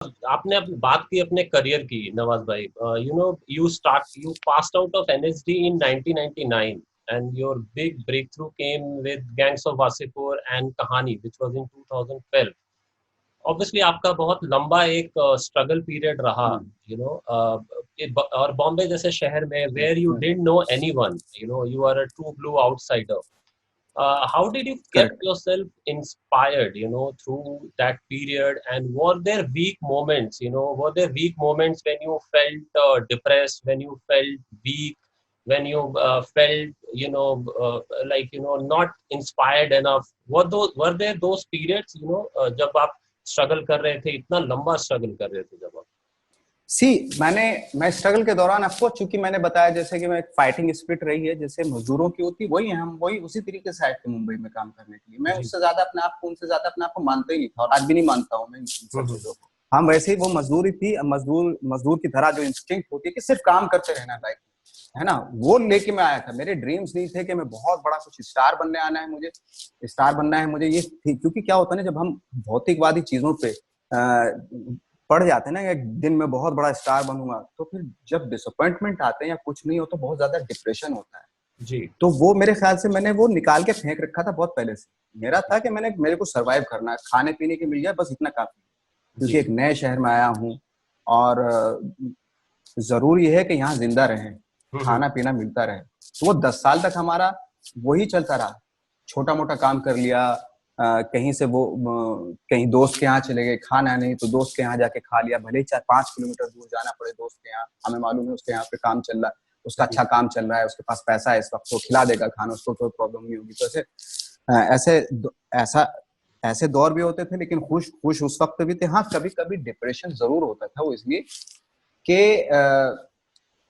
आपने बात की अपने करियर की, नवाज भाई। You passed out of NSD in 1999 and your big breakthrough came with Gangs of Wasseypur and Kahani, which was in 2012. Obviously आपका बहुत लंबा एक स्ट्रगल पीरियड रहा, और बॉम्बे जैसे शहर में where you didn't know anyone, you are a true blue outsider. How did you kept correct. yourself inspired, through that period? And were there weak moments when you felt depressed, when you felt weak, when you felt, not inspired enough? Were there those periods, जब आप struggle कर रहे थे, इतना लंबा struggle कर रहे थे जब आप? सी मैं स्ट्रगल के दौरान आपको, चूंकि मैंने बताया जैसे कि मैं एक फाइटिंग स्पिरिट रही है, जैसे मजदूरों की होती वही हम वही उसी तरीके से आए थे मुंबई में काम करने के लिए। मैं जी। उससे ज्यादा अपने आप को उनसे ज्यादा अपने आप को मानता ही नहीं था, और आज भी नहीं मानता हूँ मैं इन सब हम्म। चीजों को। हम वैसे ही वो मजदूरी थी, मजदूर मजदूर की तरह जो इंस्टिंक्ट होती है कि सिर्फ काम करते रहना लाइफ है ना, वो लेके मैं आया था। मेरे ड्रीम्स नहीं थे कि मैं बहुत बड़ा कुछ स्टार बनने आना है मुझे, स्टार बनना है मुझे, ये थी। क्योंकि क्या होता है ना, जब हम भौतिकवादी चीजों पे पड़ जाते हैं ना, एक दिन में बहुत बड़ा स्टार बनूंगा, तो फिर जब डिसअपॉइंटमेंट आते हैं या कुछ नहीं हो तो बहुत ज्यादा डिप्रेशन होता है। जी। तो वो मेरे ख्याल से मैंने वो निकाल के फेंक रखा था बहुत पहले से। मेरा था कि मेरे को सरवाइव करना है, खाने पीने के मिल जाए बस, इतना काफी है। क्योंकि जी। एक नए शहर में आया हूँ, और जरूरी है कि यहाँ जिंदा रहें, हम्म। खाना पीना मिलता रहे। तो वो 10 साल तक हमारा वही चलता रहा। छोटा मोटा काम कर लिया, कहीं से वो कहीं दोस्त के यहाँ चले गए, खाना नहीं तो दोस्त के यहाँ जाके खा लिया, भले ही 4-5 किलोमीटर दूर जाना पड़े दोस्त के यहाँ। हमें मालूम है उसके यहाँ पे काम चल रहा है, उसका जी। अच्छा काम चल रहा है, उसके पास पैसा है इस वक्त, तो खिला देगा खाना, उसको कोई प्रॉब्लम नहीं होगी। तो ऐसा ऐसे दौर भी होते थे, लेकिन खुश खुश उस वक्त भी थे। हाँ, कभी कभी डिप्रेशन जरूर होता था, वो इसलिए कि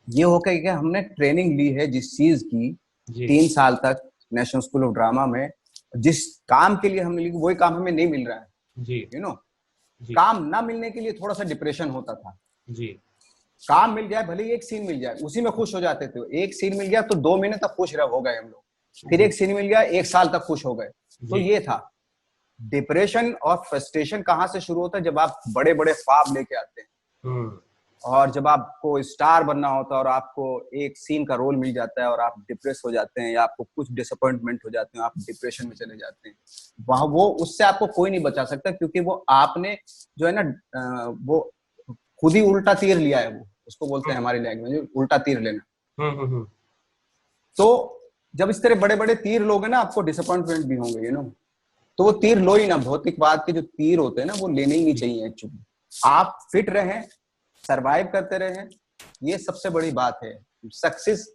ये हो के कि हमने ट्रेनिंग ली है जिस चीज की, जी। 3 साल तक नेशनल स्कूल ऑफ ड्रामा में, जिस काम के लिए हमने ली वही काम हमें नहीं मिल रहा है। जी। यू नो जी। काम ना मिलने के लिए थोड़ा सा डिप्रेशन होता था। जी। काम मिल जाए, भले ही एक सीन मिल जाए, उसी में खुश हो जाते थे। एक सीन मिल गया तो 2 महीने तक खुश रह हो गए हम लोग। फिर जी। एक सीन मिल गया, 1 साल तक खुश हो गए। तो जी। ये था। डिप्रेशन और फ्रस्ट्रेशन कहाँ से शुरू होता है? जब आप बड़े बड़े ख्वाब लेके आते हैं, हम्म। और जब आपको स्टार बनना होता है और आपको एक सीन का रोल मिल जाता है और आप डिप्रेस हो जाते हैं, या आपको कुछ डिसअपॉइंटमेंट हो जाते हैं, आप डिप्रेशन में चले जाते हैं, वहां वो उससे आपको कोई नहीं बचा सकता। क्योंकि वो आपने जो है ना, वो खुद ही उल्टा तीर लिया है। वो उसको बोलते हैं हमारी लैंग्वेज में उल्टा तीर लेना। हम्म। तो जब इस तरह बड़े बड़े तीर लोगे ना, आपको डिसअपॉइंटमेंट भी होंगे, तो वो तीर लो ही ना। भौतिकवाद के जो तीर होते हैं ना, वो लेने ही नहीं चाहिए एक्चुअली। आप फिट रहें, सरवाइव करते रहें, ये सबसे बड़ी बात है। सक्सेस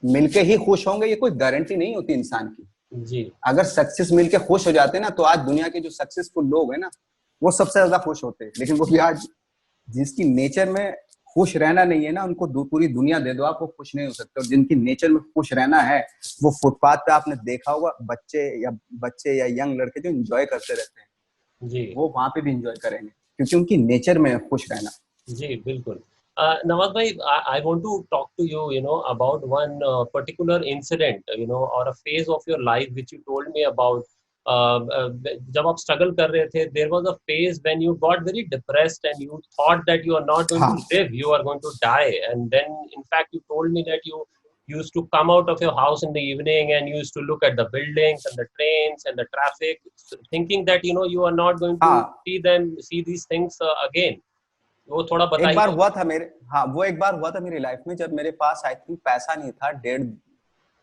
मिलके ही खुश होंगे, ये कोई गारंटी नहीं होती इंसान की। जी। अगर सक्सेस मिलके खुश हो जाते ना, तो आज दुनिया के जो सक्सेसफुल लोग हैं ना, वो सबसे ज्यादा खुश होते हैं। लेकिन वो भी आज जिसकी नेचर में खुश रहना नहीं है ना, उनको पूरी दुनिया दे दो आप, वो खुश नहीं हो सकते। और जिनकी नेचर में खुश रहना है, वो फुटपाथ पे आपने देखा होगा बच्चे या यंग लड़के जो एंजॉय करते रहते हैं, जी। वो वहां पे भी एंजॉय करेंगे, क्योंकि उनकी नेचर में है खुश रहना। जी, बिल्कुल। Nawaz bhai, I want to talk to you, about one particular incident, or a phase of your life which you told me about. जब आप struggle कर रहे थे, there was a phase when you got very depressed and you thought that you are not going to हाँ live, you are going to die. And then, in fact, you told me that you used to come out of your house in the evening and you used to look at the buildings and the trains and the traffic, thinking that, you are not going to हाँ see these things again. वो थोड़ा एक बार बताइए। हुआ था मेरे हाँ वो एक बार हुआ था मेरी लाइफ में, जब मेरे पास आई थिंक पैसा नहीं था।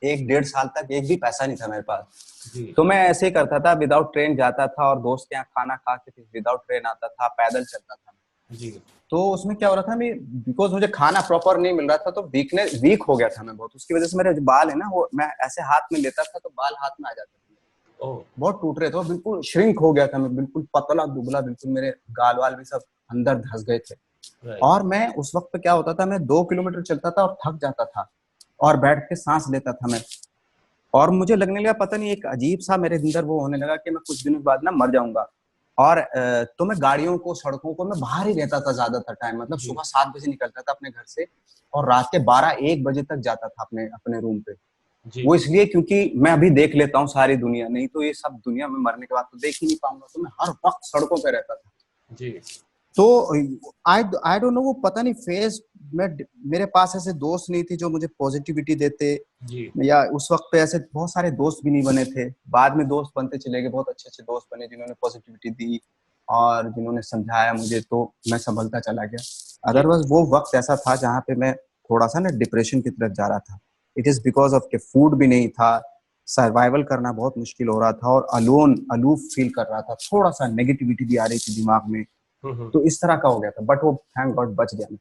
1-1.5 साल तक एक भी पैसा नहीं था मेरे पास। जी। तो मैं ऐसे ही करता था, विदाउट ट्रेन जाता था, और दोस्त के यहाँ खाना खा के फिर विदाउट ट्रेन आता था, पैदल चलता था। जी। तो उसमें क्या हो रहा था, मैं बिकॉज मुझे खाना प्रॉपर नहीं मिल रहा था, तो वीक हो गया था मैं बहुत। उसकी वजह से मेरे जो बाल है ना, वो मैं ऐसे हाथ में लेता था तो बाल हाथ में आ जाते थे, ओह। बहुत टूट रहे थे, बिल्कुल श्रिंक हो गया था मैं, बिल्कुल पतला दुबला, बिल्कुल मेरे गाल वाल भी सब अंदर धस गए थे। राइट। और मैं उस वक्त पे क्या होता था, मैं 2 किलोमीटर चलता था और थक जाता था, और बैठ के सांस लेता था मैं। और मुझे लगने लगा, पता नहीं एक अजीब सा मेरे अंदर वो होने लगा कि मैं कुछ दिनों बाद ना मर जाऊंगा। और तो मैं गाड़ियों को, सड़कों को, मैं बाहर ही रहता था ज्यादातर टाइम। मतलब जी। सुबह 7 बजे निकलता था अपने घर से, और रात के 12-1 बजे तक जाता था अपने अपने रूम पे। जी। वो इसलिए क्योंकि मैं अभी देख लेता हूँ सारी दुनिया, नहीं तो ये सब दुनिया में मरने के बाद तो देख ही नहीं पाऊंगा। तो मैं हर वक्त सड़कों पे रहता था। जी। तो आई डोंट नो, वो पता नहीं फेज में मेरे पास ऐसे दोस्त नहीं थे जो मुझे पॉजिटिविटी देते, जी। या उस वक्त पे ऐसे बहुत सारे दोस्त भी नहीं बने थे। बाद में दोस्त बनते चले गए, बहुत अच्छे अच्छे दोस्त बने जिन्होंने पॉजिटिविटी दी और जिन्होंने समझाया मुझे, तो मैं संभलता चला गया। जी। अदरवाइज वो वक्त ऐसा था जहाँ पे मैं थोड़ा सा ना डिप्रेशन की तरफ जा रहा था। इट इज बिकॉज ऑफ के फूड भी नहीं था, सर्वाइवल करना बहुत मुश्किल हो रहा था, और अलोन अलूफ फील कर रहा था, थोड़ा सा नेगेटिविटी भी आ रही थी दिमाग में। हम्म। तो इस तरह का हो गया था, बट वो थैंक गॉड बच गया मैं।